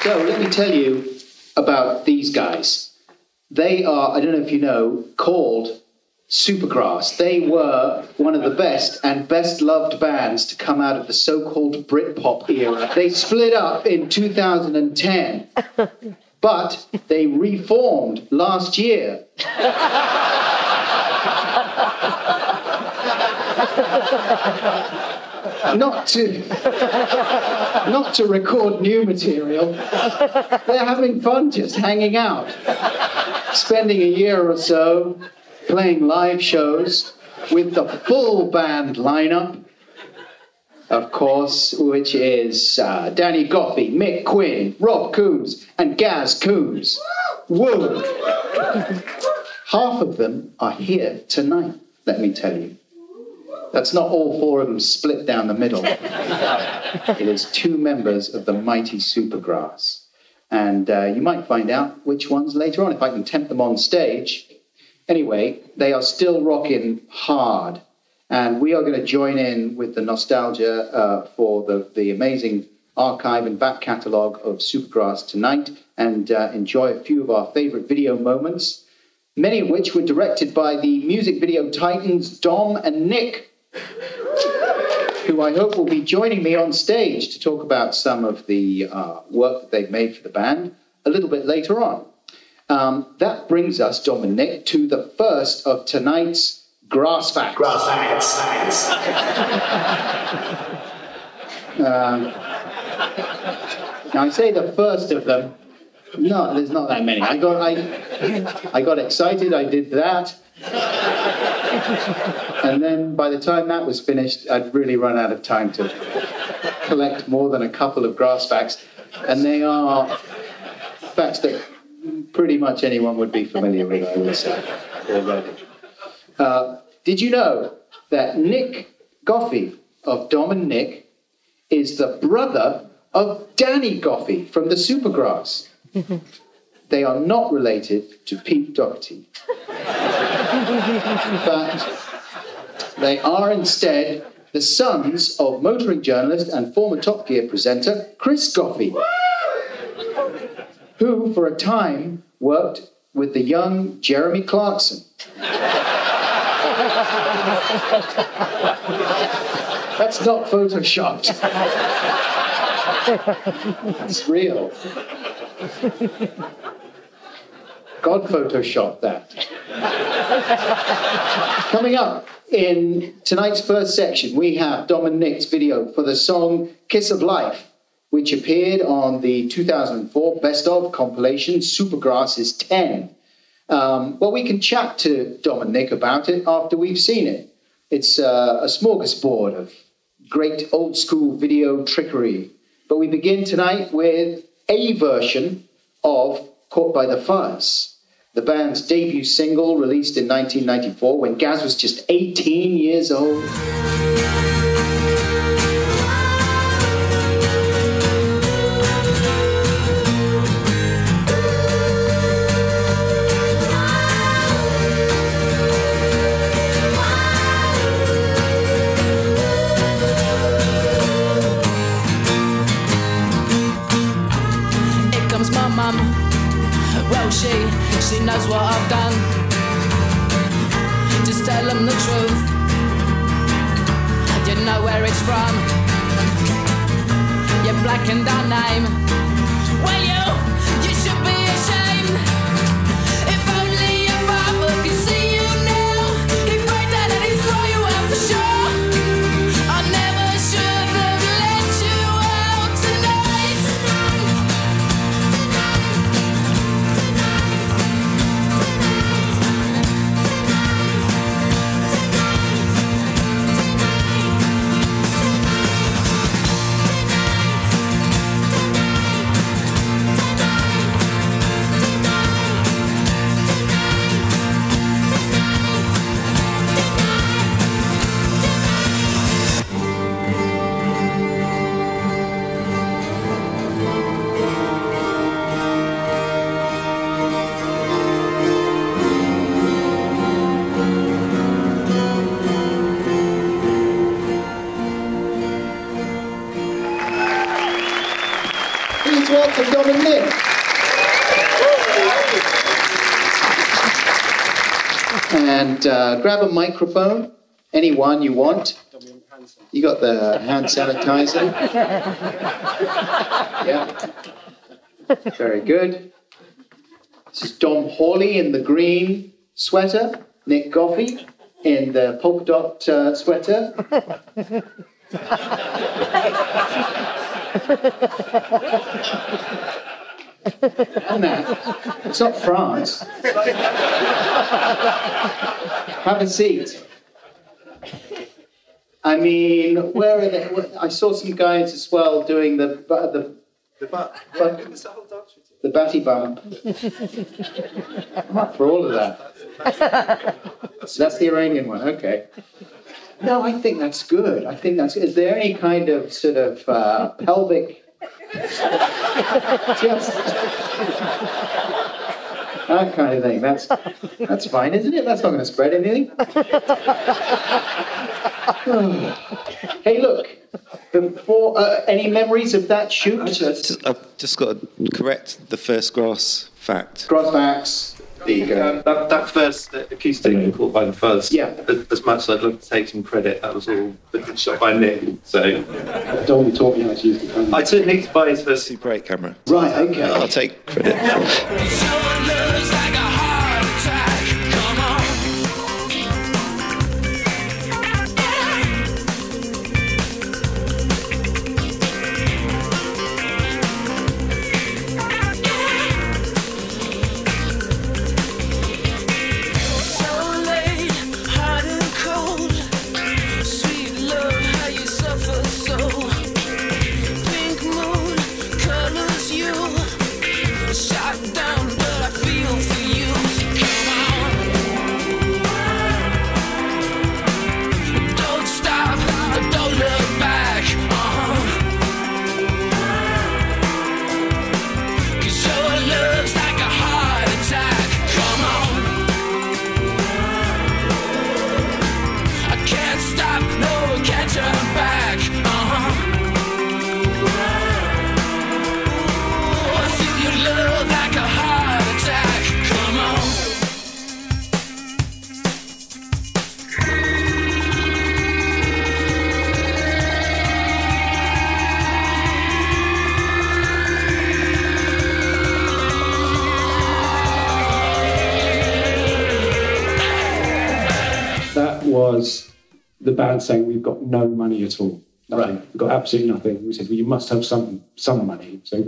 So let me tell you about these guys. They are, I don't know if you know, called Supergrass. They were one of the best and best loved bands to come out of the so-called Britpop era. They split up in 2010, but they reformed last year. Not to record new material. They're having fun just hanging out, spending a year or so playing live shows with the full band lineup, of course, which is Danny Goffey, Mick Quinn, Rob Coombes, and Gaz Coombes. Woo! Half of them are here tonight, let me tell you. That's not all four of them split down the middle. It is two members of the mighty Supergrass. And you might find out which ones later on, if I can tempt them on stage. Anyway, they are still rocking hard. And we are going to join in with the nostalgia for the amazing archive and back catalogue of Supergrass tonight and enjoy a few of our favourite video moments, many of which were directed by the music video titans Dom and Nic, who I hope will be joining me on stage to talk about some of the work that they've made for the band a little bit later on. That brings us, Dom and Nic, to the first of tonight's Grass Facts. Grass Facts. Now I say the first of them. No, there's not that many. I got excited, I did that. And then by the time that was finished, I'd really run out of time to collect more than a couple of grass facts. And they are facts that pretty much anyone would be familiar with, I would say, already. Did you know that Nick Goffey of Dom and Nic is the brother of Danny Goffey from the Supergrass? They are not related to Pete Doherty. But they are instead the sons of motoring journalist and former Top Gear presenter Chris Goffey, who for a time worked with the young Jeremy Clarkson. That's not photoshopped. It's real. God photoshopped that. Coming up in tonight's first section, we have Dom and Nic's video for the song Kiss of Life, which appeared on the 2004 Best Of compilation Supergrass's 10. Well, we can chat to Dom and Nic about it after we've seen it. It's a smorgasbord of great old school video trickery. But we begin tonight with a version of Caught by the Fuzz, the band's debut single released in 1994 when Gaz was just 18 years old. She knows what I've done. Just tell them the truth. You know where it's from. You blackened our name. Well, you should be ashamed. If only your father could see you now, he'd break down and he'd throw you out for sure. I never should have let you out tonight. welcome Dom Nic. And grab a microphone, any one you want. You got the hand sanitizer. Yeah. Very good. This is Dom Hawley in the green sweater. Nick Goffey in the polka dot sweater. And that. It's not France. Have a seat. I mean, where are they? I saw some guys as well doing the batty bump. I'm up for all of that. So that's the Iranian one, okay. No, I think that's good. I think that's good. Is there any kind of sort of pelvic... Just... that kind of thing. That's fine, isn't it? That's not going to spread anything. Hey, look. Before any memories of that shoot? I've just got to correct the first grass fact. Grass facts. There you go. That first acoustic caught by the fuzz. Yeah. As much as I'd love to take some credit, that was all shot by Nick. So. Don't taught me how to use the camera. I took Nick to buy his first Super 8 camera. Right. Okay. I'll take credit. Was the band saying we've got no money at all. Nothing. Right. We've got absolutely nothing. We said, well, you must have some money. So we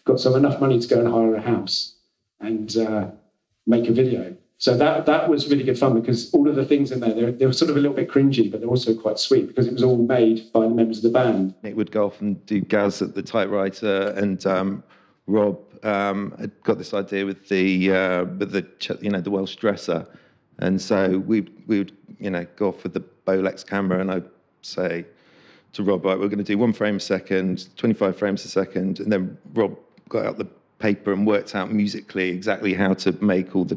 got enough money to go and hire a house and make a video. So that was really good fun because all of the things in there, they were sort of a little bit cringy, but they're also quite sweet because it was all made by the members of the band. Nick would go off and do Gaz at the typewriter, and Rob had got this idea with the Welsh dresser. And so we would, go off with the Bolex camera, and I'd say to Rob, right, we're going to do 1 frame a second, 25 frames a second, and then Rob got out the paper and worked out musically exactly how to make all the,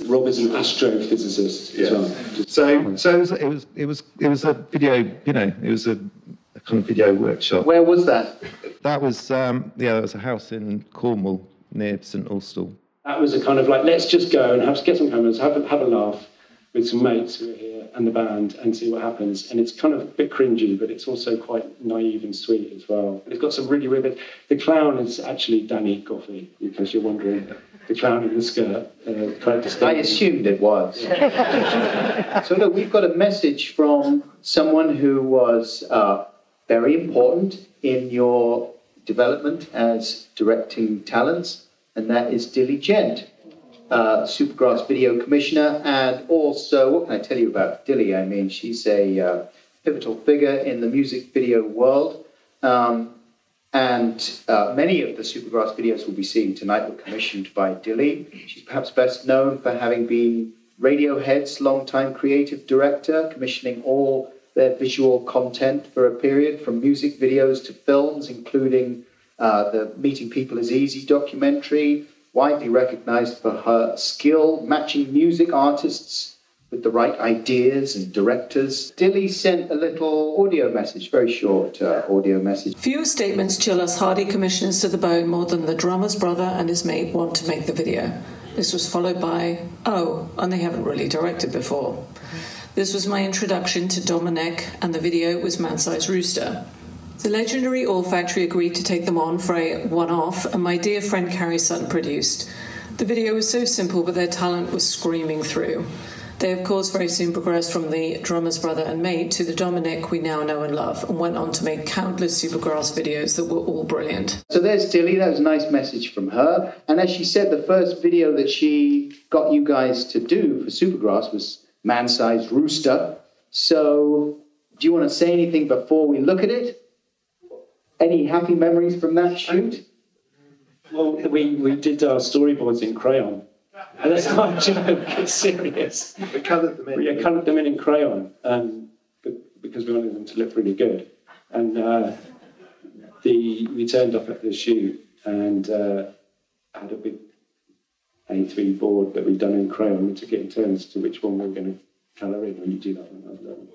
Rob is an astrophysicist as well. So it was a video, it was a kind of video workshop. Where was that? That was that was a house in Cornwall near St Austell. That was a kind of like, let's just go and get some cameras, have a laugh with some mates who are here and the band and see what happens. And it's kind of a bit cringy, but it's also quite naive and sweet as well. And it's got some really weird... The clown is actually Danny Goffey, because you're wondering. The clown in the skirt. I assumed it was. So look, we've got a message from someone who was very important in your development as directing talents, and that is Dilly Gent, Supergrass video commissioner, and also, what can I tell you about Dilly? I mean, she's a pivotal figure in the music video world, and many of the Supergrass videos we'll be seeing tonight were commissioned by Dilly. She's perhaps best known for having been Radiohead's longtime creative director, commissioning all their visual content for a period, from music videos to films, including the Meeting People is Easy documentary, widely recognized for her skill matching music artists with the right ideas and directors. Dilly sent a little audio message, very short audio message. Few statements chill us hardy commissioners to the bone more than the drummer's brother and his mate want to make the video. This was followed by, oh, and they haven't really directed before. This was my introduction to Dom Nic, and the video was Man-Sized Rooster. The legendary All Factory agreed to take them on for a one-off, and my dear friend Carrie Sutton produced. The video was so simple, but their talent was screaming through. They, of course, very soon progressed from the drummer's brother and mate to the Dom Nic we now know and love, and went on to make countless Supergrass videos that were all brilliant. So there's Dilly, that was a nice message from her. And as she said, the first video that she got you guys to do for Supergrass was Man-Sized Rooster. So do you want to say anything before we look at it? Any happy memories from that shoot? Well, we did our storyboards in crayon. And that's not a joke, it's serious. We coloured them in. We coloured them in crayon because we wanted them to look really good. And we turned up at the shoot and had a big A3 board that we'd done in crayon. We took it in turns to which one we were going to colour in, and you do that one.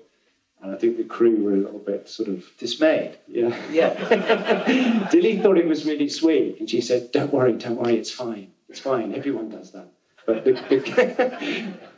And I think the crew were a little bit sort of dismayed. Yeah. Yeah. Dilly thought it was really sweet, and she said, don't worry, it's fine. It's fine, everyone does that. But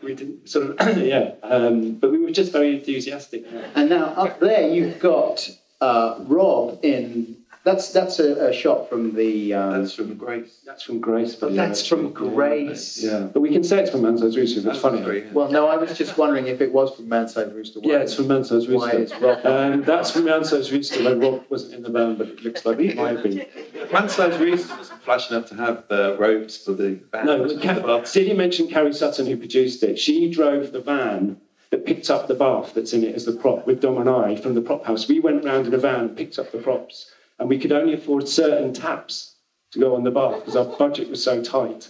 we didn't sort of, yeah. But we were just very enthusiastic. And now up there you've got Rob in. That's a shot from the. That's from Grace. That's from Grace. But that's from Grace. Yeah, but we can say it's from Man-Sized Rooster. That's funny. Well, no, I was just wondering if it was from Man-Sized Rooster. Yeah, it's from Man-Sized Rooster. Why is Rob? That's from Man-Sized Rooster when Rob wasn't in the band, but it looks like it might have been. Man-Sized Rooster wasn't flash enough to have the robes for the band. No, did you mention Carrie Sutton, who produced it? She drove the van that picked up the bath that's in it as the prop with Dom and I from the prop house. We went round in a van and picked up the props. And we could only afford certain taps to go on the bath because our budget was so tight.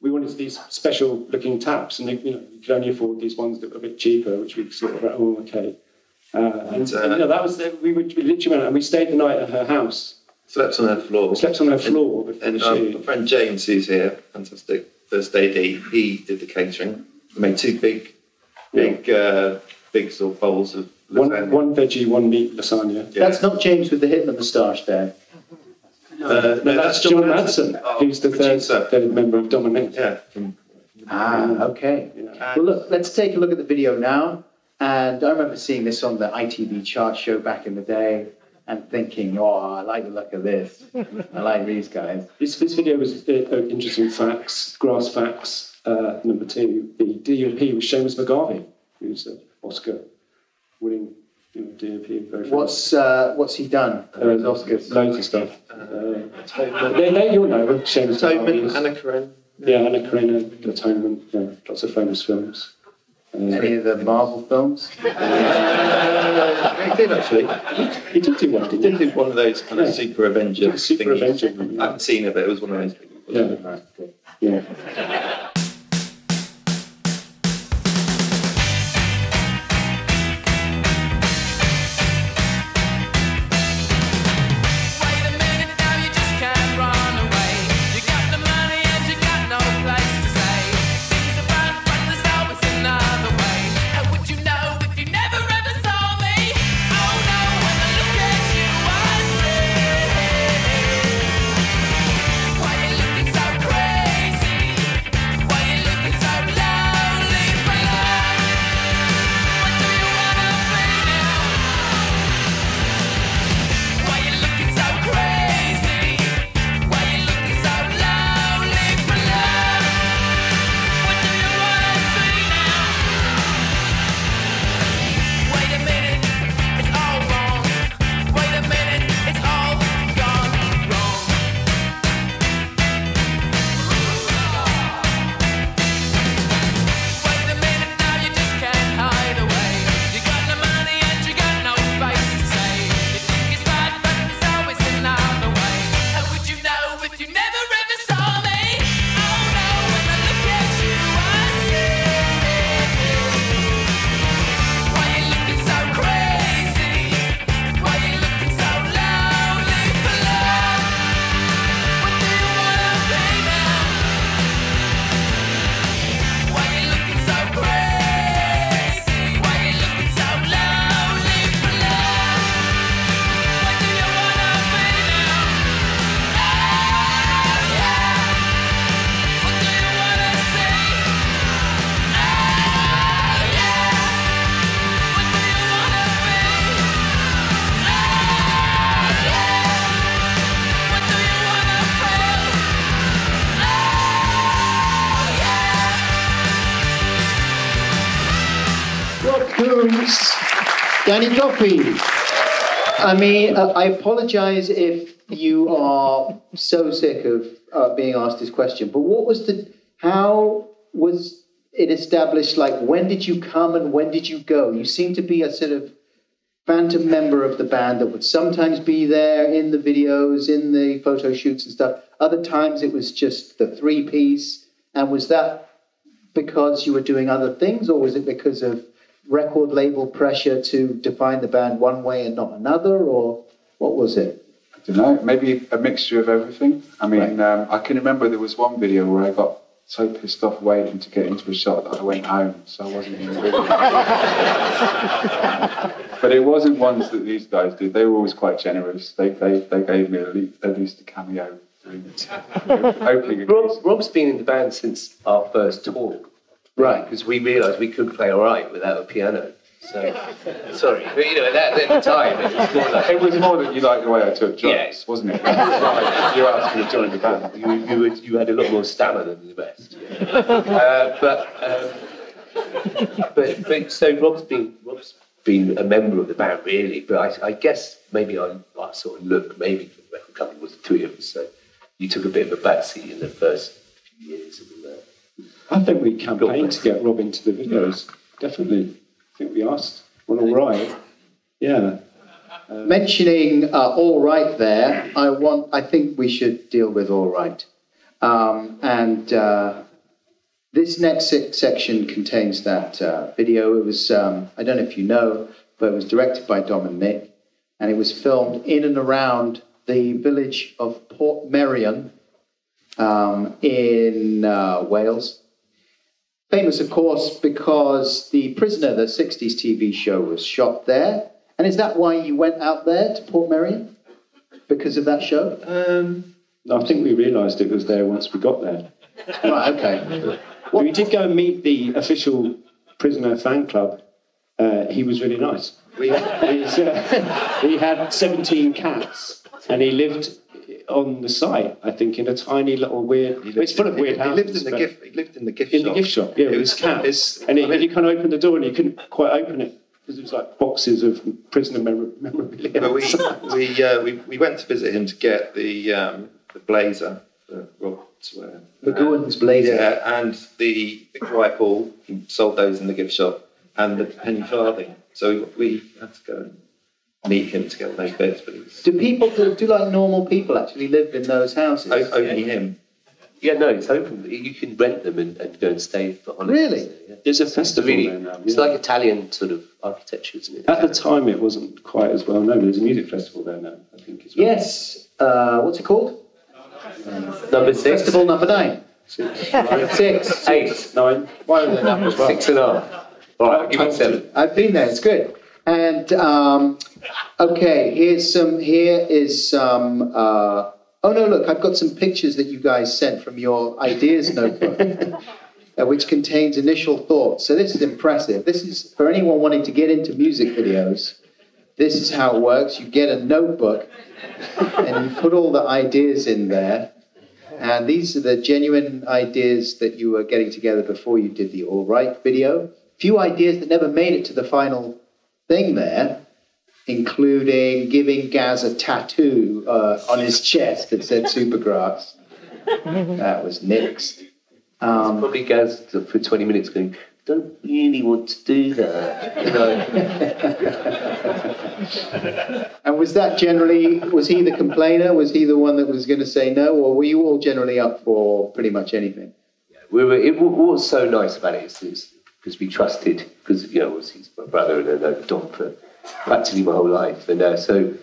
We wanted these special-looking taps, and you could only afford these ones that were a bit cheaper, which we sort of, oh, okay. That was we literally went out and we stayed the night at her house. Slept on her floor. We slept on her floor. And my friend James, who's here, fantastic first AD, he did the catering. We made two big sort of bowls of lasagna. One veggie, one meat lasagna. Yeah. That's not James with the Hitler moustache there. No, that's John Madsen, who's the third member of Dom Nic. Yeah. Okay. Yeah. Well, look, let's take a look at the video now. And I remember seeing this on the ITV chart show back in the day and thinking, oh, I like the look of this. I like these guys. This video was interesting facts, grass facts. Number 2, the DOP was Seamus McGarvey, who's an Oscar-winning DOP. What's he done? Oscars, loads of stuff. You'll know Seamus McGarvey. Anna Karenina. Yeah, Anna Karenina, Atonement. Yeah, lots of famous films. Any of the Marvel films? He did actually. He did do one. He did do one of those kind of Super Avenger. Super Avenger. I haven't seen it, but it was one of those. Yeah. Coombes, Danny Goffey. I mean, I apologise if you are so sick of being asked this question, but how was it established, like, when did you come and when did you go? You seem to be a sort of phantom member of the band that would sometimes be there in the videos, in the photo shoots and stuff. Other times it was just the three-piece. And was that because you were doing other things, or was it because of record label pressure to define the band one way and not another, or what was it? I don't know, maybe a mixture of everything. I mean, right. I can remember there was one video where I got so pissed off waiting to get into a shot that I went home, so I wasn't in the video. But it wasn't ones that these guys did. They were always quite generous. They gave me at least a cameo. Rob's been in the band since our first tour. Right. Because we realised we couldn't play all right without a piano. So, sorry. But, you know, at the time, it was more like... It was more that you liked the way I took drugs, wasn't it? Like you asked me to join the band. You had a lot more stamina than the rest. Yeah. But so Rob's been a member of the band, really. But I guess maybe I sort of look, maybe for the record company was the three of us, so you took a bit of a backseat in the first few years of that. I think we campaigned to get Rob into the videos, definitely. I think we asked. Well, all right. Yeah. Mentioning All Right there, I think we should deal with All Right. This next section contains that video. It was, I don't know if you know, but it was directed by Dom Nic, and it was filmed in and around the village of Portmeirion in Wales. Famous, of course, because The Prisoner, the 60s TV show, was shot there. And is that why you went out there to Portmeirion? Because of that show? No, I think we realised it was there once we got there. Right, okay. We did go and meet the official Prisoner fan club. He was really nice. He had 17 cats, and he lived on the site, I think, in a tiny little weird... It's full of weird houses. He lived in the gift shop. In the gift shop, yeah, it was cats. And you kind of opened the door and you couldn't quite open it because it was like boxes of prisoner memorabilia. But we went to visit him to get the blazer that Rob to wear. McGowan's blazer. Yeah, and the rifle. He sold those in the gift shop, and the penny farthing. So we had to go and meet him to get those bits. But it was... Do people, do like normal people actually live in those houses? Only him. Yeah, no, it's open. You can rent them and go and stay for holidays. Really? Yeah. There's a festival there now. It's like Italian sort of architecture, isn't it? At the time, it wasn't quite as well known. There's a music festival there now, I think. As well. Yes. What's it called? Number 6. Festival number 9. 6. 8. 9. One of the numbers. 6.5. All right, I'll give it 7. I've been there. It's good. And okay, here is some. Oh no! Look, I've got some pictures that you guys sent from your ideas notebook, which contains initial thoughts. So this is impressive. This is for anyone wanting to get into music videos. This is how it works. You get a notebook, and you put all the ideas in there. And these are the genuine ideas that you were getting together before you did the All Right video. A few ideas that never made it to the final thing there, including giving Gaz a tattoo on his chest that said Supergrass. That was next. Probably Gaz for 20 minutes going, don't really want to do that. You know? And was he the complainer? Was he the one that was going to say no? Or were you all generally up for pretty much anything? Yeah, what was so nice about it is because we trusted, because, you know, he's my brother and I know Dom for practically my whole life. And so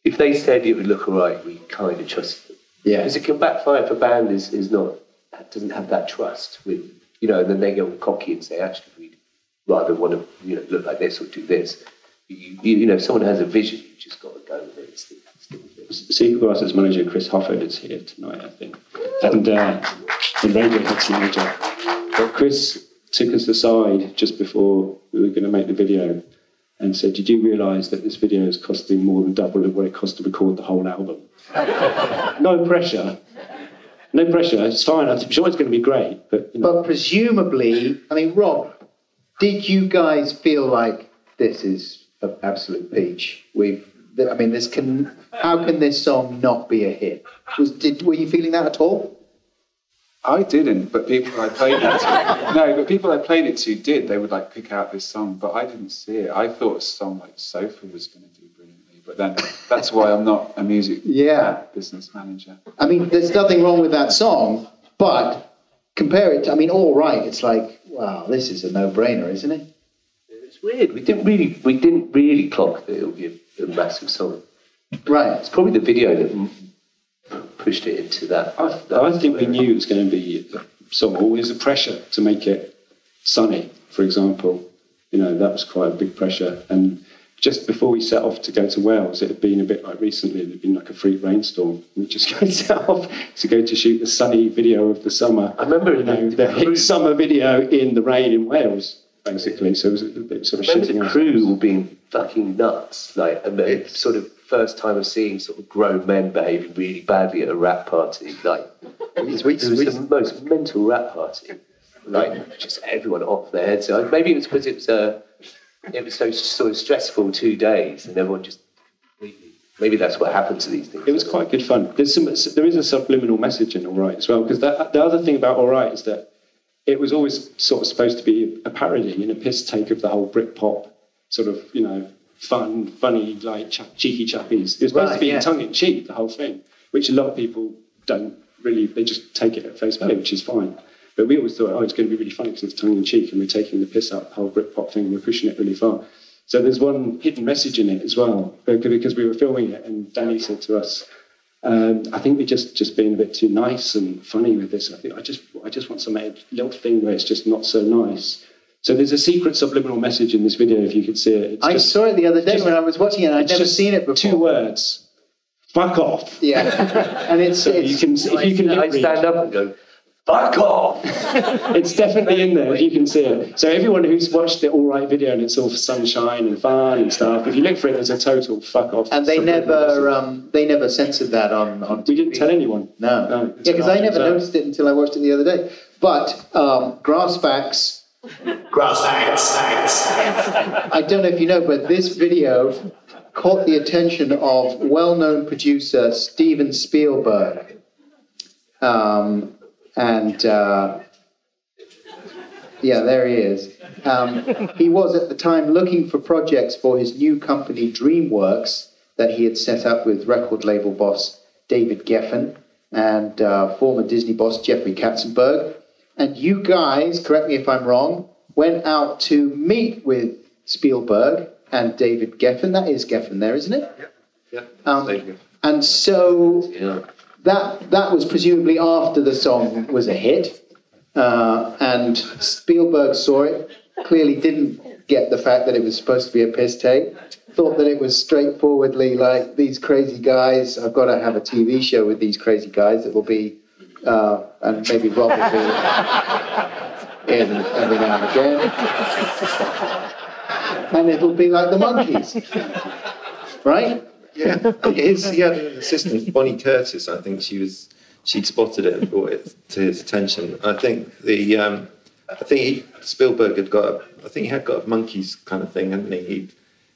if they said it would look all right, we kind of trusted them. Yeah. Because it can backfire if a band doesn't have that trust with, you know, and then they go cocky and say, actually, we'd rather want to, you know, look like this or do this. You know, if someone has a vision, you've just got to go with it. Supergrass's manager, Chris Hofford, is here tonight, I think. And the Radiohead's manager. But Chris took us aside just before we were going to make the video and said, did you realise that this video is costing more than double of what it cost to record the whole album? No pressure. No pressure, it's fine. I'm sure it's going to be great. But, you know. But presumably, I mean, Rob, did you guys feel like this is an absolute peach. I mean, how can this song not be a hit? Were you feeling that at all? I didn't, but people I played it to, no, but people I played it to did. They would like pick out this song, but I didn't see it. I thought a song like Sofa was going to do brilliantly, but then that's why I'm not a music business manager. I mean, there's nothing wrong with that song, but compare it to, I mean, All Right, it's like, wow, this is a no-brainer, isn't it? It's weird. We didn't really clock that it would be a massive song. Right. It's probably the video that pushed it into that. I think we knew it was going to be a song. Always the pressure to make it sunny, for example. You know, that was quite a big pressure. And just before we set off to go to Wales, it had been a bit like recently, it had been like a freak rainstorm. We just set off to go to shoot the sunny video of the summer. I remember the hit summer video in the rain in Wales, basically. So it was a bit sort of shitting the crew were being fucking nuts. Like, and it's sort of first time of seeing sort of grown men behaving really badly at a rap party. Like, it was the most mental rap party. Like, just everyone off their heads. So maybe it was because it was so sort of stressful 2 days, and everyone just maybe that's what happened to these things. It was quite good fun. There is a subliminal message in All Right as well, because the other thing about All Right is that it was always sort of supposed to be a parody and a piss take of the whole Britpop sort of, you know, funny, like cheeky chappies. It was supposed to be tongue-in-cheek, the whole thing, which a lot of people don't really, they just take it at face value, which is fine. But we always thought, it's going to be really funny because it's tongue-in-cheek and we're taking the piss out of the whole Britpop thing and we're pushing it really far. So there's one hidden message in it as well, because we were filming it and Danny said to us, I think we're just being a bit too nice and funny with this. I think I just want some little thing where it's just not so nice. So there's a secret subliminal message in this video, if you could see it. I saw it the other day when I was watching it. I'd never seen it before. 2 words. Fuck off. Yeah. And I stand up and go, fuck off. It's definitely in there, if you can see it. So everyone who's watched the All Right video and it's all sunshine and fun and stuff, if you look for it, there's a total fuck off. And they never censored that on TV. We didn't tell anyone. No. Yeah, because I never noticed it until I watched it the other day. But Grassbacks. I don't know if you know, but this video caught the attention of well-known producer Steven Spielberg. There he is. He was at the time looking for projects for his new company DreamWorks that he had set up with record label boss David Geffen and former Disney boss Jeffrey Katzenberg. And you guys, correct me if I'm wrong, went out to meet with Spielberg and David Geffen. That is Geffen there, isn't it? Yeah. And so that was presumably after the song was a hit. And Spielberg saw it, clearly didn't get the fact that it was supposed to be a piss take, thought that it was straightforwardly like, these crazy guys, I've got to have a TV show with these crazy guys that will be, and maybe Rob will be in every now and again. And it'll be like the Monkees. Right? Yeah. He had an assistant, Bonnie Curtis, I think she'd spotted it and brought it to his attention. I think Spielberg had got a Monkees kind of thing, hadn't he?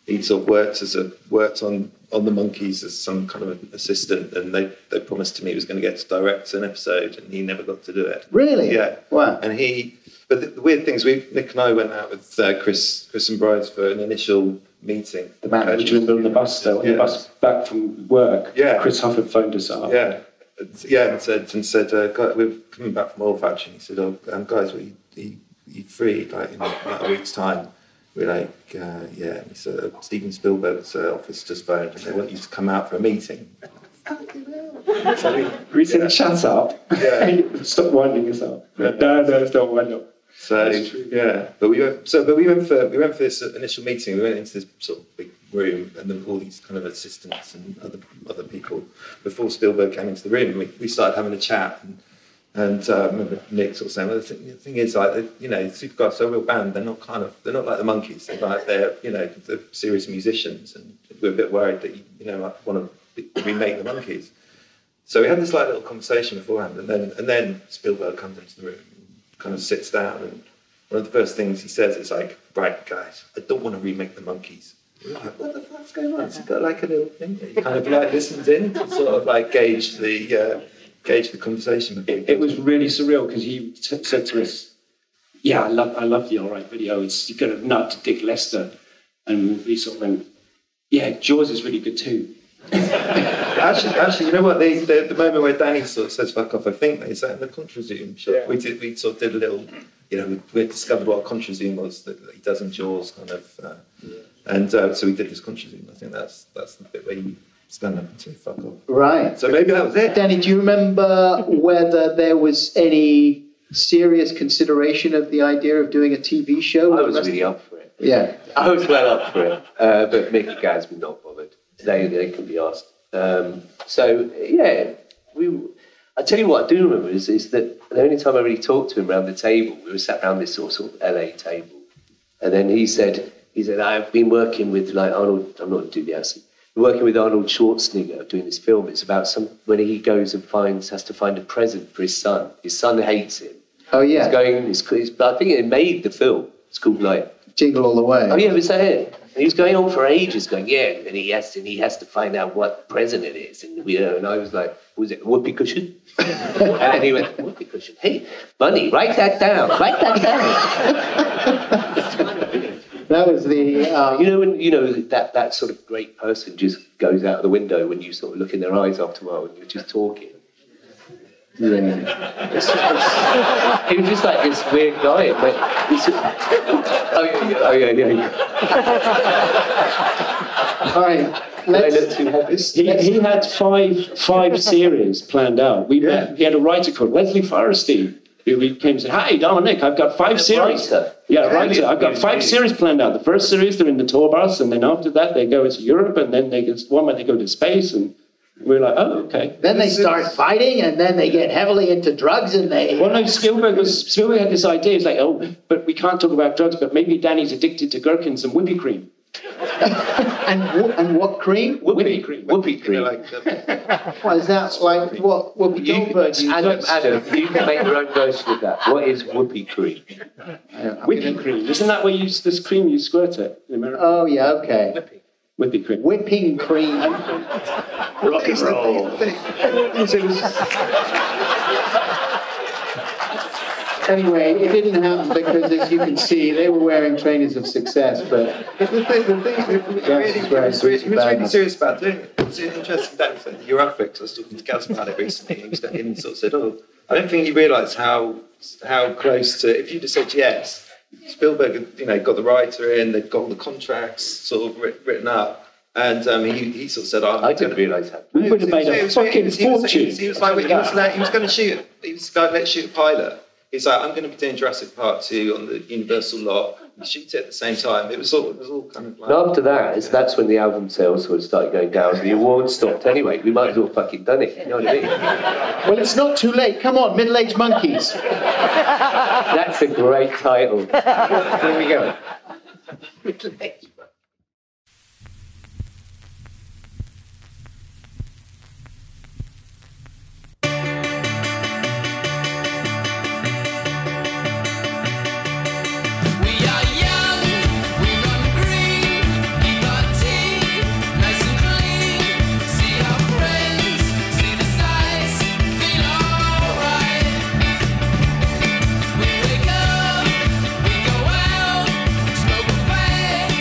He'd sort of worked on the Monkees as some kind of an assistant, and they promised him he was going to get to direct an episode, and he never got to do it. Really? Yeah. Wow. And but the weird thing is, Nick and I went out with Chris and Bryce for an initial meeting. The manager on the bus still, on the bus back from work. Yeah. Chris Hufford phoned us up. Yeah. And said, we're coming back from Oil Factory. And he said, guys, are you free like in about a week's time? We're like, yeah. And he said, Steven Spielberg's office just phoned and they want you to come out for a meeting. So we said, shut up. Yeah. Stop winding us up. No, stop winding up. So yeah, but we went for this initial meeting. We went into this sort of big room, and then all these kind of assistants and other people before Spielberg came into the room. And we started having a chat, and I remember Nick sort of saying, "Well, the thing is, like, Supergrass are a real band. They're not like the Monkees. They're serious musicians, and we're a bit worried that might want to remake the Monkees." So we had this like little conversation beforehand, and then Spielberg comes into the room. Kind of sits down one of the first things he says is like, right, guys, I don't want to remake the Monkeys. We're like, what the fuck's going on? He's got like a little thing that he kind of like listens in to sort of like gauge the conversation. It was really surreal because he said to us, yeah, I love the All Right video. You've got a nut to Dick Lester. And we sort of went, yeah, Jaws is really good too. Actually, you know what? The moment where Danny sort of says "fuck off," I think is that in the Contra-Zoom shot. Yeah. We sort of did a little, you know, we discovered what a Contra-Zoom was that he does in Jaws, kind of, and so we did this Contra-Zoom. I think that's the bit where you stand up and say "fuck off." Right. So maybe that was it. Danny, do you remember whether there was any serious consideration of the idea of doing a TV show? I was really up for it. Yeah. I was well up for it, but Mick and Gaz were not bothered. They can be asked. So yeah, I tell you what I do remember is that the only time I really talked to him around the table, we were sat around this sort of LA table, and then he said I've been working with like Arnold. I'm not doing the accent. I'm working with Arnold Schwarzenegger doing this film. It's about when he goes and has to find a present for his son. His son hates him. Oh yeah. I think it made the film. It's called like Jingle All the Way. Oh yeah, was that it? And he was going on for ages, going, yeah, and he has to find out what present it is, and and I was like, was it a whoopee cushion? And then he went, whoopee cushion. Hey, Bunny, write that down. Write that down. That was the you know that sort of great person just goes out of the window when you sort of look in their eyes after a while and you're just talking. Yeah. He was just like this weird guy. But oh yeah. All right. He had five series planned out. He had a writer called Leslie Forresty who came and said, "Hi, Dom Nic, I've got 5 series." Writer. I've got 5 series planned out. The first series they're in the tour bus, and then after that they go to Europe, and then they go to space, and we're like, oh, okay. Then they start fighting, and then they get heavily into drugs, and they... Well, no, Spielberg had this idea. It's like, oh, but we can't talk about drugs, but maybe Danny's addicted to gherkins and whippy cream. and what cream? Whippy cream. Whippy cream. Well, is that like what Whoopi Goldberg used? Adam, you can make your own version of that. What is whoopee cream? Whippy cream. Isn't that where you use this cream you squirt it in America? Oh, yeah, okay. Whippy cream. Whipping cream. Rock and roll. Anyway, it didn't happen because, as you can see, they were wearing trainers of success, but... He was really serious about doing it. It's an interesting day for the Eurofix. I was talking to Gaz about it recently, and he sort of said, oh, I don't think he realised how close to... If you just said yes... Spielberg, got the writer in, they've got all the contracts sort of written up, and he sort of said, I didn't realise that. We would have made a fucking fortune. He was like, he was going to shoot, he was like, let's shoot a pilot. He's like, I'm going to be doing Jurassic Park 2 on the Universal lot. We shoot it at the same time. It was all kind of like... And after that's when the album sales sort of started going down, and the awards stopped anyway. We might as well fucking done it, you know what I mean? Well, it's not too late. Come on, Middle-Aged Monkeys. That's a great title. Here we go. Middle-Aged. We wake up, we go out, smoke a fag.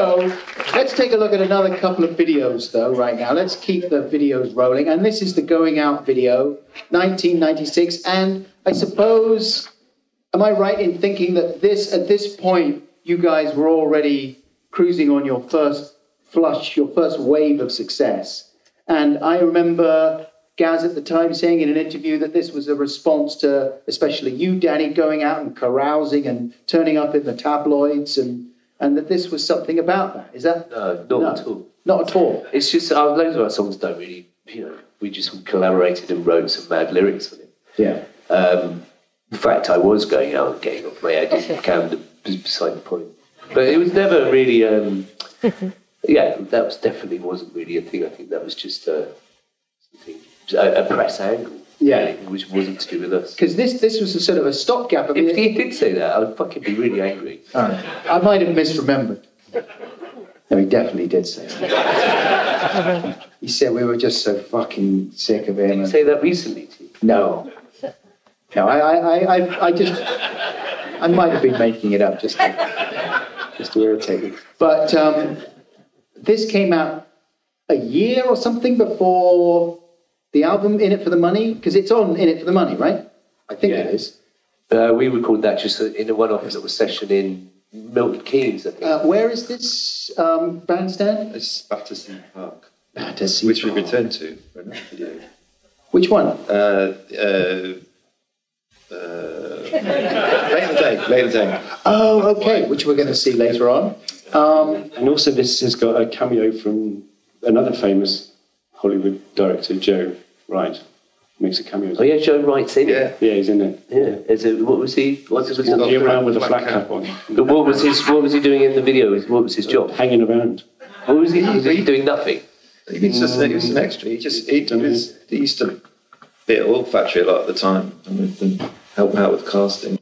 So let's take a look at another couple of videos, though, right now. Let's keep the videos rolling. And this is the Going Out video, 1996. And I suppose, am I right in thinking that at this point, you guys were already cruising on your first flush, your first wave of success? And I remember Gaz at the time saying in an interview that this was a response to, especially you, Danny, going out and carousing and turning up in the tabloids, and that this was something about that. Is that? No, not at all. Not at all. It's just, loads of our songs don't really, we just collaborated and wrote some mad lyrics on it. Yeah. In fact, I was going out and getting off my head in Camden, beside the point. But it was never really, that was definitely wasn't really a thing. I think that was just a press angle. Yeah. Really, which wasn't to do with us. Because this was a sort of a stopgap. I mean, if he did say that, I would fucking be really angry. I might have misremembered. No, he definitely did say that. He said we were just so fucking sick of him. Did he say that recently to you? No. No, I might have been making it up just to irritate you. But this came out a year or something before the album In It For The Money? Because it's on In It For The Money, right? I think it is. We recorded that just in a one-off little session in Milton Keynes, I think. Where is this bandstand? It's Battersea Park. Battersea Which Park. we returned to for another video. Which one? Later day. Oh, okay, which we're going to see later on. And also this has got a cameo from another famous Hollywood director, Joe Wright. Makes a cameo. Oh yeah, Joe Wright's in it. Yeah, he's in it. Yeah. What was he? Walking around with a flat cap on. But what was he doing in the video? What was his job? Hanging around. What was he? Was he doing nothing? He was an extra. He used to be at Oil Factory a lot at the time and help out with casting.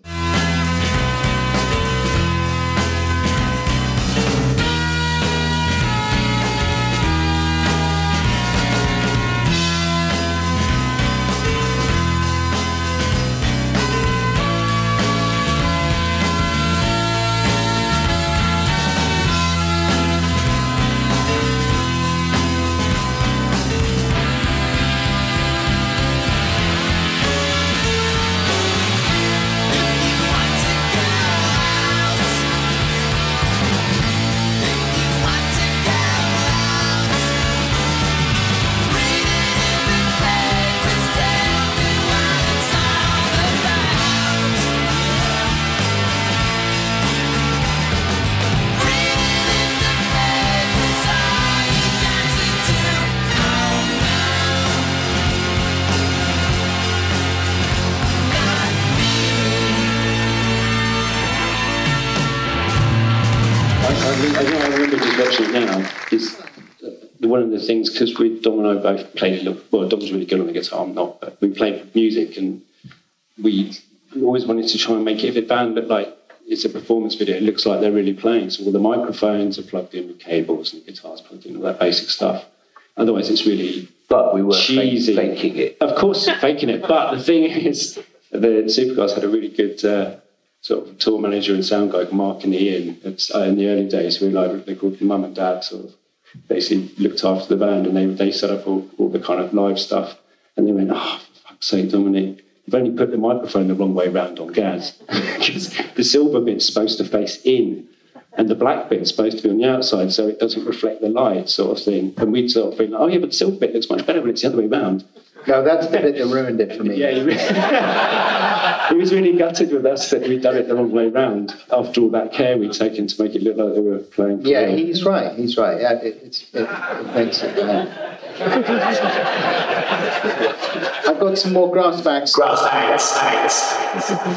I remember just watching it now. Is one of the things, because Dom and I both played, well, Dom's really good on the guitar, I'm not, but we played music and we always wanted to try and make it, if a band looked like it's a performance video, it looks like they're really playing. So all the microphones are plugged in with cables and the guitars plugged in, all that basic stuff. Otherwise, it's really But we were cheesy. faking it. Of course, faking it. But the thing is, the Supergrass had a really good sort of tour manager and sound guy, Mark and Ian. In the early days, they called Mum and Dad, sort of basically looked after the band, and they set up all the kind of live stuff. And they went, oh, for fuck's sake, Dominic, you've only put the microphone the wrong way round on Gaz. Because the silver bit's supposed to face in, and the black bit's supposed to be on the outside, so it doesn't reflect the light, sort of thing. And we'd sort of think, oh yeah, but the silver bit looks much better when it's the other way round. No, that's the bit that ruined it for me. Yeah, he was really gutted with us that we'd done it the wrong way round after all that care we'd taken to make it look like they were playing. Yeah, he's right. He's right. Yeah, it makes it. I've got some more grass bags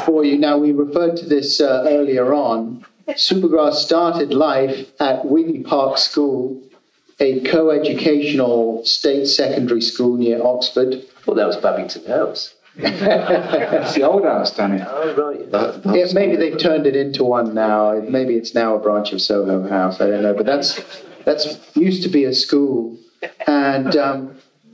for you. Now, we referred to this earlier on. Supergrass started life at Wheatley Park School, a co-educational state secondary school near Oxford. Well, that was Babington House. It's the old house, Danny. Oh, right. Yeah, maybe they've turned it into one now. Maybe it's now a branch of Soho House. I don't know. But that's used to be a school. And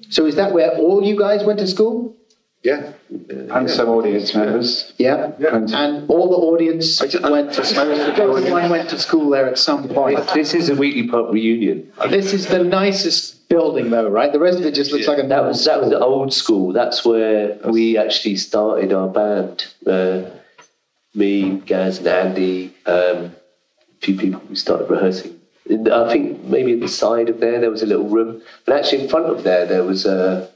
so is that where all you guys went to school? Yeah. And some audience members. Yeah. And all the audience went to school. Everyone went to school there at some point. This is a Weekly Pop reunion. This is the nicest building, though, right? The rest of it just looks like a That was the old school. That's where we actually started our band. Me, Gaz, and Andy, a few people. We started rehearsing. I think maybe at the side of there was a little room, but actually in front of there was a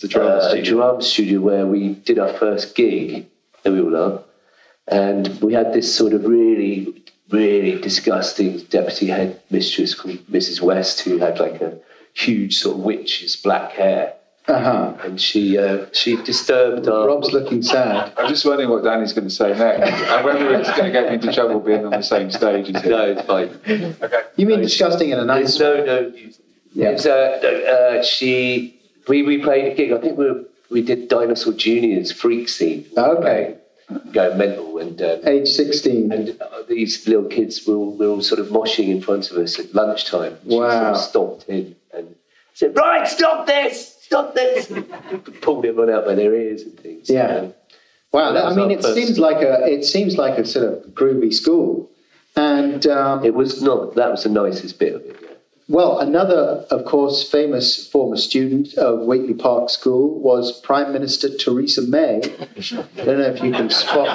drama studio where we did our first gig. There we all are, and we had this sort of really, really disgusting deputy head mistress called Mrs. West, who had like a huge sort of witch's black hair. And she disturbed our... Rob's looking sad. I'm just wondering what Danny's going to say next, and whether it's going to get me into trouble being on the same stage as him. No, it's fine. Okay. You mean disgusting in a nice way? No. Yeah. It was, we played a gig. I think we did Dinosaur Junior's Freak Scene. Okay. Going mental, and age 16. And these little kids were all sort of moshing in front of us at lunchtime. She sort of stopped in and said, "Right, stop this! Stop this!" Pulled everyone out by their ears and things. Yeah. Wow. I mean, it seems like a sort of groovy school, and it was not. That was the nicest bit of it. Yeah. Well, another, of course, famous former student of Wheatley Park School was Prime Minister Theresa May. I don't know if you can spot.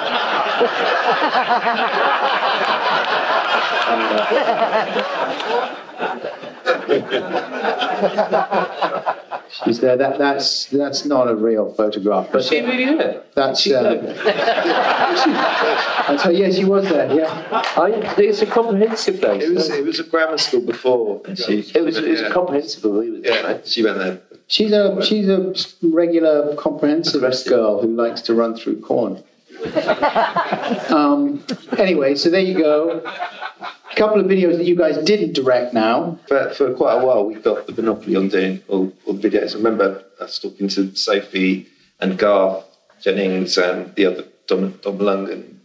She's there. That's not a real photograph. But she really there? That's. Yes, she was there. Yeah. It's a comprehensive place. It was a grammar school before. It was a comprehensive. Yeah, she went there. She's a regular comprehensive girl who likes to run through corn. Anyway, so there you go. A couple of videos that you guys didn't direct now. For quite a while, we got the monopoly on doing all the videos. I remember us talking to Sophie and Garth Jennings and the other Dom Lung and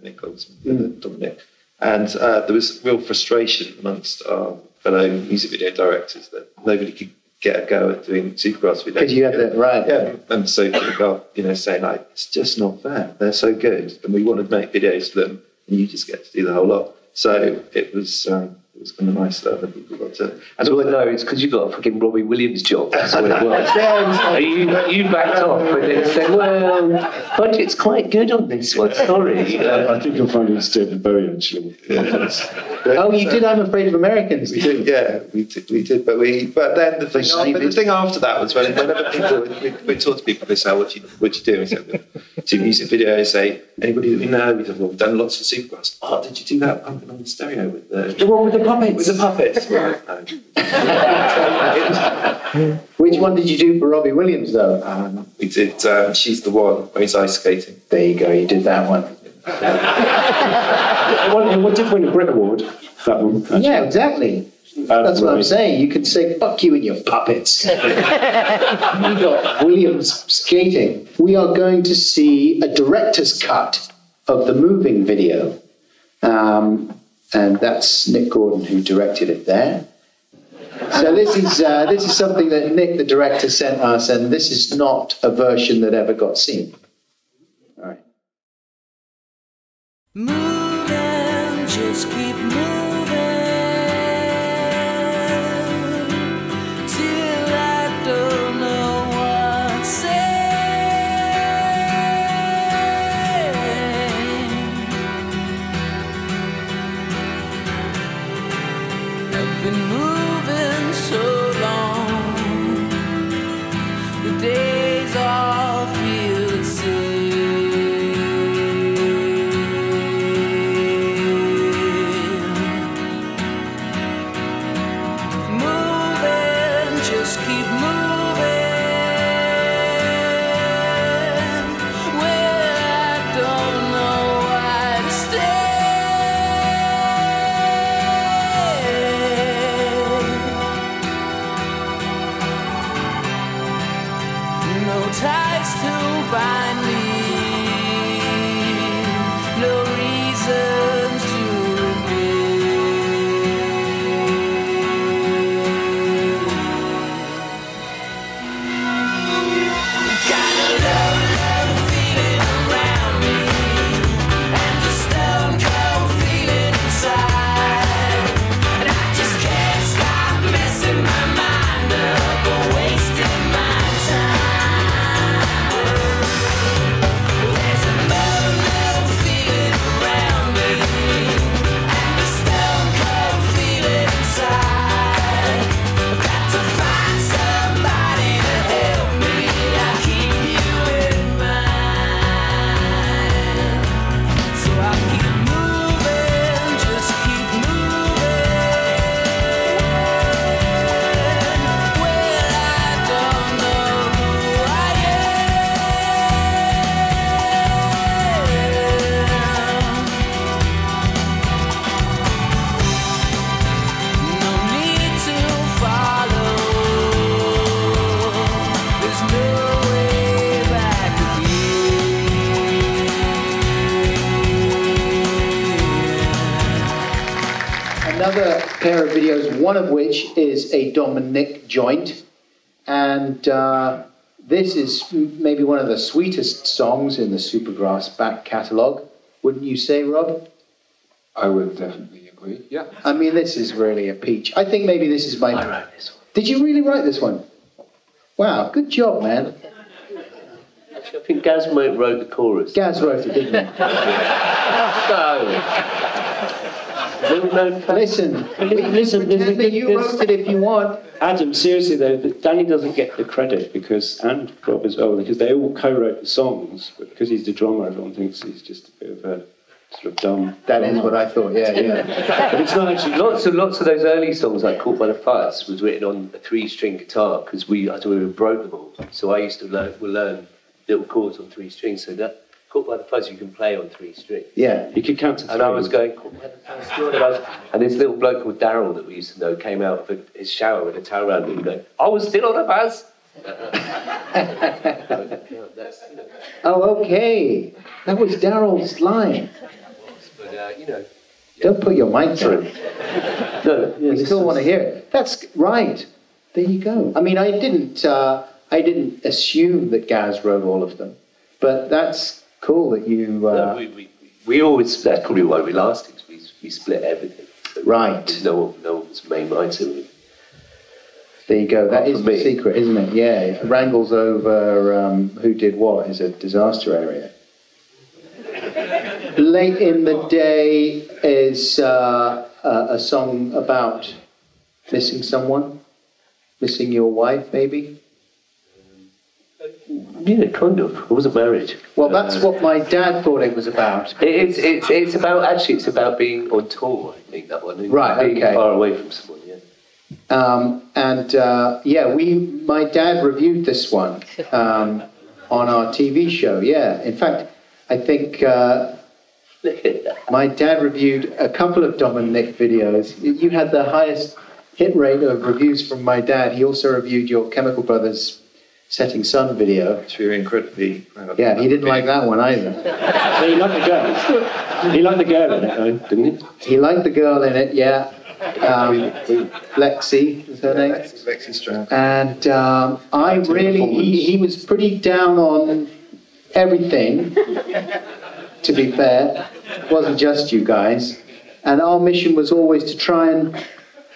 Nichols, Dom Nic. And there was real frustration amongst our fellow music video directors that nobody could get a go at doing Supergrass videos. Because you had that, right. Yeah, and Sophie and Garth, saying, like, it's just not fair. They're so good. And we want to make videos for them, and you just get to do the whole lot. So it was kind of nice that other people got to. And all I know is because you got a fucking Robbie Williams job. That's what it was. You backed off and then said, "Well, budget's quite good on this one. Sorry." I think you'll find it's David Bowie actually. Oh, you did. I'm Afraid of Americans. We did, yeah, we did. But then the thing after that was whenever people we talk to people, they say, "What do you do?" We said, "Do music videos." Say, "Anybody that we know?" We said, "Well, we've done lots of Supergrass." "Oh, did you do that pumping on the stereo with the one with the puppets?" With the puppets, right? No. Which one did you do for Robbie Williams, though? We did She's the One, where he's ice skating. There you go, you did that one. It did win a Brit Award, that one. Actually. Yeah, exactly. That's what I'm saying. You could say, "Fuck you and your puppets." You got Williams skating. We are going to see a director's cut of the Moving video. And that's Nick Gordon who directed it there. So this is something that Nick, the director, sent us, and this is not a version that ever got seen. All right. Moving, just keep moving till I don't know what to say. I've been moving so long, the days all feel the same. Moving, just keep moving. Well, I don't know why to stay. No ties to bind me, no reasons to remain. Gotta love another pair of videos, one of which is a Dom Nic joint. And this is maybe one of the sweetest songs in the Supergrass back catalogue. Wouldn't you say, Rob? I would definitely agree, yeah. I mean, this is really a peach. I think maybe this is my... I wrote this one. Did you really write this one? Wow, good job, man. Actually, I think Gaz wrote the chorus. Gaz wrote it, didn't he? Listen, you wrote it if you want. Adam, seriously though, Danny doesn't get the credit because, and Rob as well, because they all co-wrote the songs, but because he's the drummer, everyone thinks he's just a bit of a sort of dumb. That is what I thought, yeah. But it's not actually. Lots of those early songs, like Caught by the Fuzz, was written on a 3-string guitar because we broke them all. So I used to learn little chords on 3 strings. So that Caught by the Fuzz you can play on 3 strings. Yeah. You could count to 3. And I was going, Caught by the Fuzz, Caught by the Fuzz. And this little bloke called Daryl that we used to know came out of his shower with a towel around him and going, I was still on a fuzz. Oh, okay. That was Daryl's line. But, you know. Don't put your mic through. No, We still want to hear it. That's right. There you go. I mean, I didn't assume that Gaz wrote all of them, but that's cool that you. No, we always. That's probably why we lasted. We split everything. So Right. No one's main mindset. There you go. That Apart is from the me. secret, isn't it? Yeah. Wrangles over who did what is a disaster area. Late in the Day is a song about missing someone, missing your wife, maybe. Yeah, kind of. I wasn't married. Well, that's what my dad thought it was about. It's about being on tour. I think that one. Right, Being okay. far away from someone. Yeah. My dad reviewed this one on our TV show. Yeah, in fact, I think my dad reviewed a couple of Dom Nic videos. You had the highest hit rate of reviews from my dad. He also reviewed your Chemical Brothers Setting Sun video. Which we were incredibly proud of. Yeah, he didn't like that one either. So he liked the girl. He liked the girl in it, though, didn't he? He liked the girl in it, yeah. Lexi is her name. Lexi Stroud. And he was pretty down on everything, to be fair. It wasn't just you guys. And our mission was always to try and,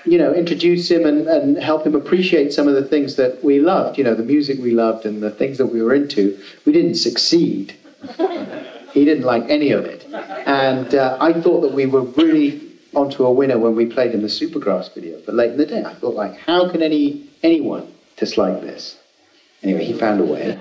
introduce him and help him appreciate some of the things that we loved, the music we loved and the things that we were into. We didn't succeed. He didn't like any of it. And I thought that we were really onto a winner when we played in the Supergrass video. But late in the day, I thought, how can anyone dislike this? Anyway, he found a way.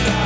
Stop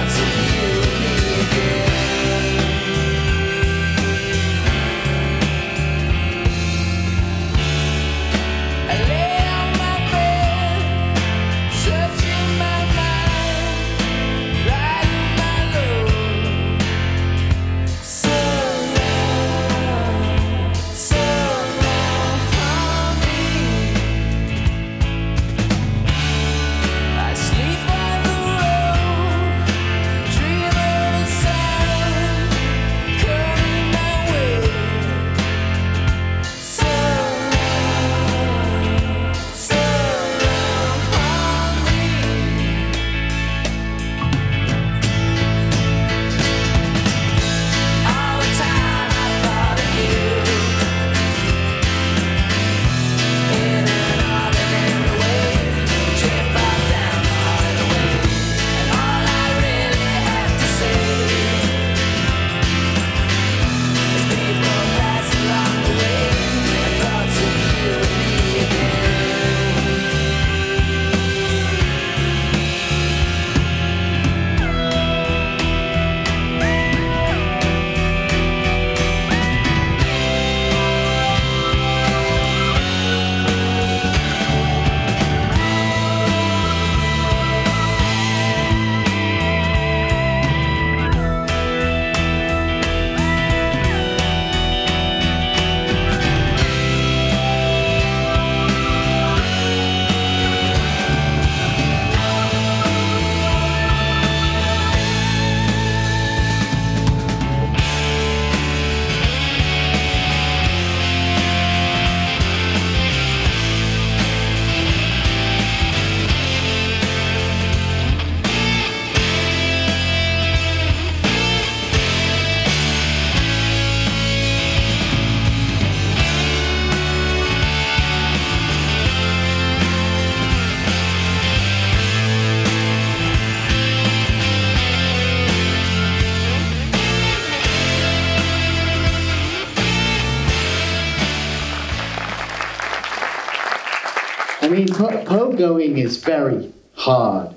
I mean, pogoing is very hard.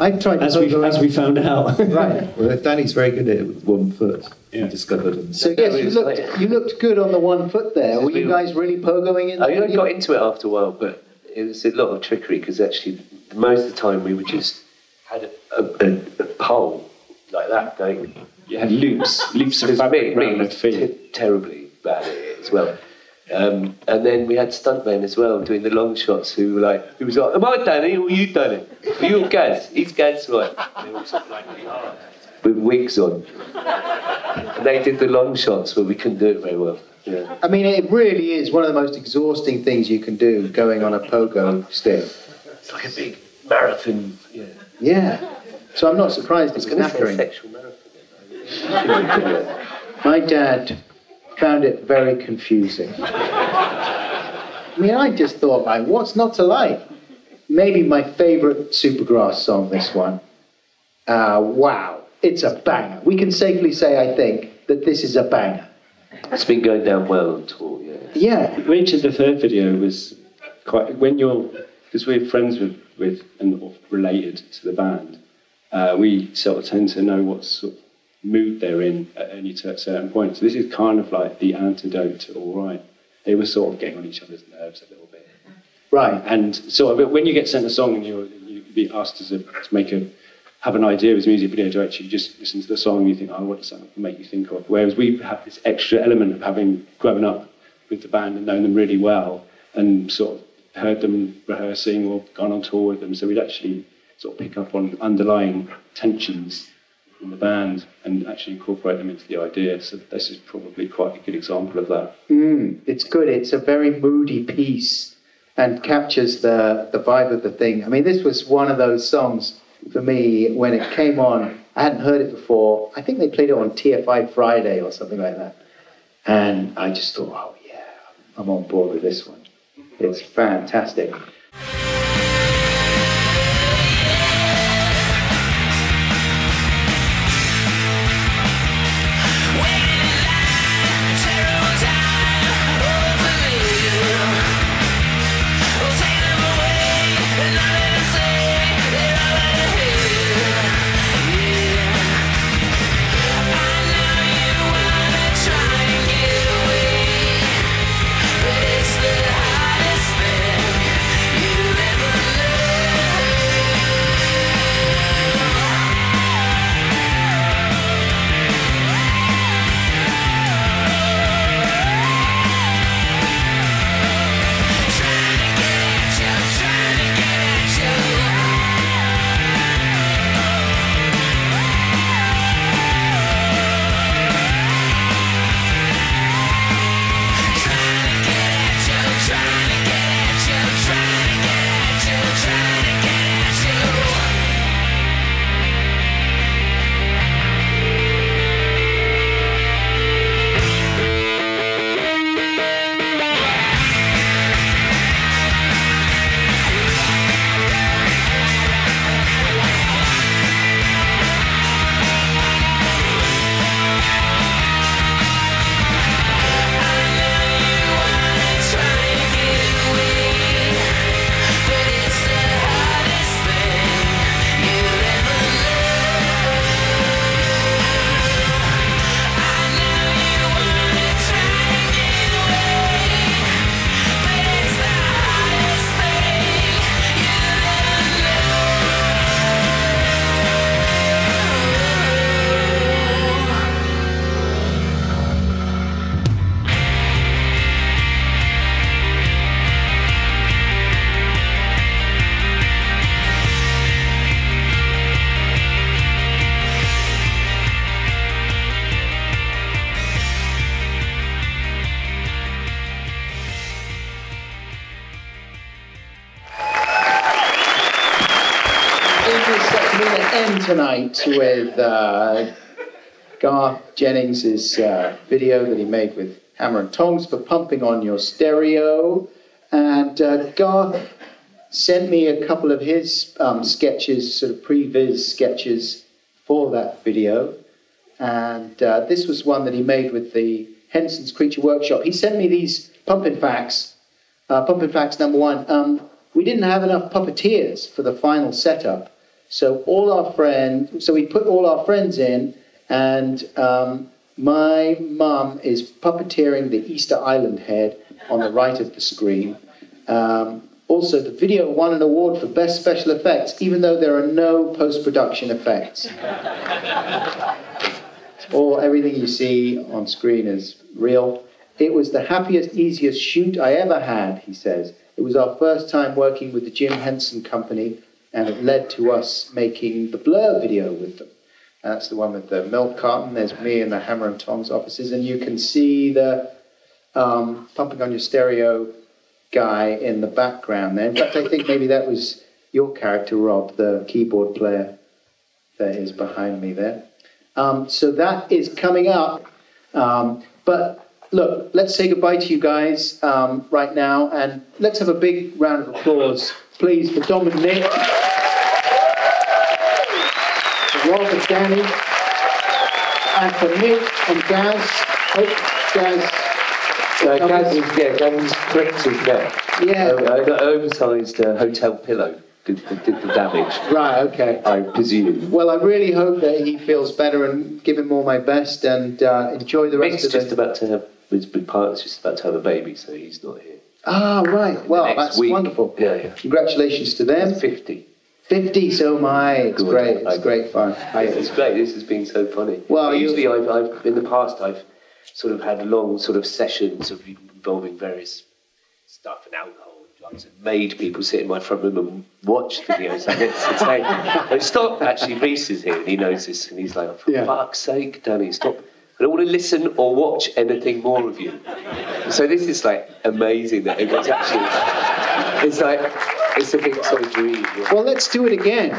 I've tried As pogoing. we found out. Right. Well, Danny's very good at it with 1 foot. Yeah. We discovered. So yes, you looked good on the 1 foot there. Were you guys really pogoing in I there? got into it after a while, but it was a lot of trickery because actually most of the time we would just had a pole like that going. You had loops of Because fabric around me the feet. terribly bad at it as well. And then we had stuntmen as well doing the long shots who were like, am I Danny or you Danny? Are you Gaz? He's Gaz, right? And they were sort of like with wigs on. And they did the long shots, but we couldn't do it very well. Yeah. I mean, it really is one of the most exhausting things you can do, going on a pogo stick. It's like a big marathon. Yeah. Yeah. So I'm not surprised it's It's going to say knackering. sexual marathon. My dad found it very confusing. I mean, I just thought, like, what's not to like? Maybe my favourite Supergrass song, this one. Wow, it's a banger. We can safely say, I think, that this is a banger. It's been going down well on tour, yeah. Yeah. Richard, the third video was quite, because we're friends with and related to the band, we sort of tend to know what sort of mood they're in at any certain point. So this is kind of like the antidote to All Right. They were sort of getting on each other's nerves a little bit. Right. And so when you get sent a song and you'd be asked to have an idea as a music video director, you just listen to the song and you think, oh, what does that make you think of? Whereas we have this extra element of having grown up with the band and known them really well and sort of heard them rehearsing or gone on tour with them. So we'd actually sort of pick up on underlying tensions in the band and actually incorporate them into the idea. So this is probably quite a good example of that. It's good. It's a very moody piece and captures the vibe of the thing. I mean, this was one of those songs for me when it came on. I hadn't heard it before. I think they played it on TFI Friday or something like that. And I just thought, oh yeah, I'm on board with this one. It's fantastic. Tonight with Garth Jennings' video that he made with Hammer and Tongs for Pumping on Your Stereo. And Garth sent me a couple of his sketches, sort of pre-viz sketches for that video. And this was one that he made with the Henson's Creature Workshop. He sent me these pumping facts Pumping facts number 1. We didn't have enough puppeteers for the final setup. So we put all our friends in, and my mum is puppeteering the Easter Island head on the right of the screen. Also, the video won an award for Best Special Effects, even though there are no post-production effects. Everything you see on screen is real. It was the happiest, easiest shoot I ever had, he says. It was our first time working with the Jim Henson Company, and it led to us making the Blur video with them. That's the one with the milk carton. There's me in the Hammer and Tongs offices, and you can see the Pumping on Your Stereo guy in the background there. In fact, I think maybe that was your character, Rob, the keyboard player that is behind me there. So that is coming up. But look, let's say goodbye to you guys right now, and let's have a big round of applause, please, for Dom and Nic, for Rob and Danny, and for Nick and Gaz. Gaz Gaz cracked his neck. Yeah. An oversized hotel pillow did the damage. Right, okay. I presume. Well, I really hope that he feels better, and give him all my best, and enjoy the rest of the... His partner's just about to have a baby, so he's not here. Ah, right. Well, that's wonderful. Yeah. Congratulations to them. He's 50. 50, so am I. It's Good. great. It's great fun. It's great. This has been so funny. Well, usually I've in the past I've sort of had long sort of sessions involving various stuff and alcohol. I've made people sit in my front room and watch videos like this and say, "Oh, stop!" Actually, Reese is here and he knows this, and he's like, "For fuck's sake, Danny, stop! I don't want to listen or watch anything more of you." So this is like amazing that it was actually. It's like it's a big sort of dream. Well, let's do it again.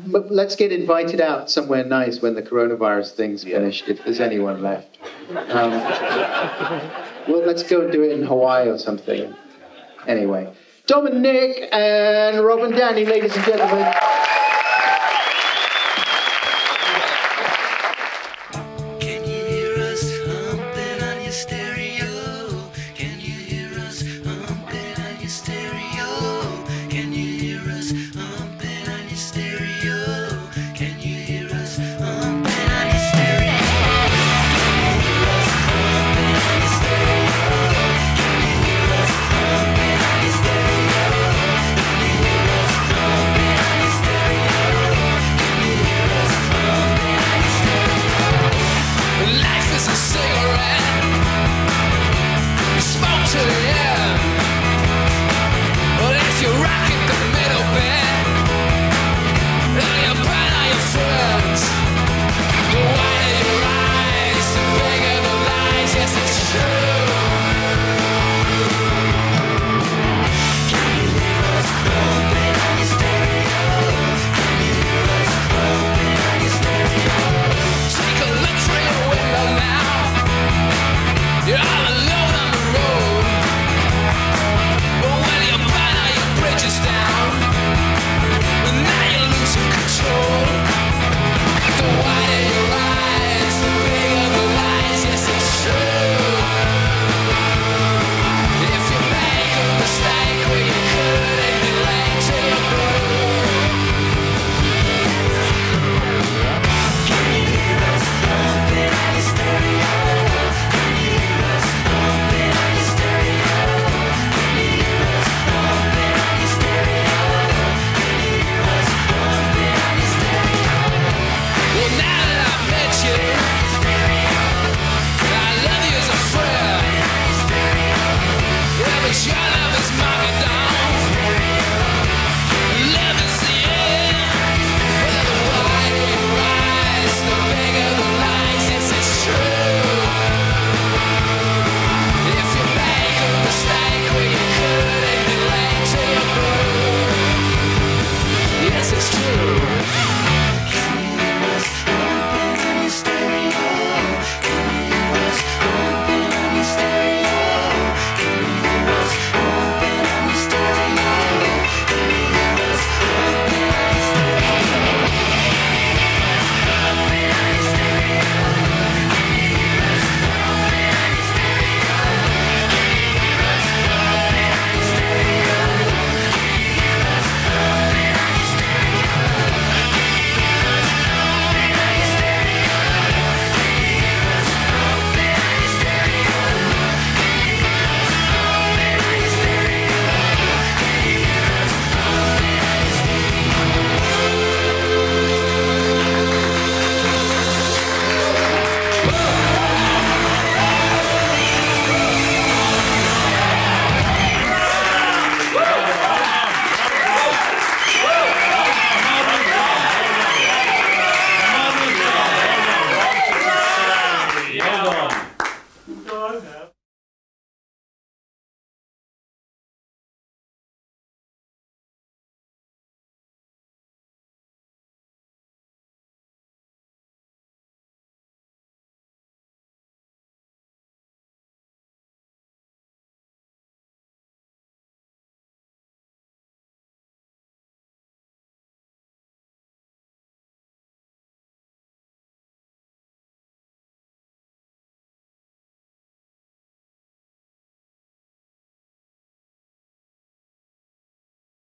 But let's get invited out somewhere nice when the coronavirus thing's finished, if there's anyone left. Well, let's go and do it in Hawaii or something. Anyway, Dom and Nic and Rob and Danny, ladies and gentlemen.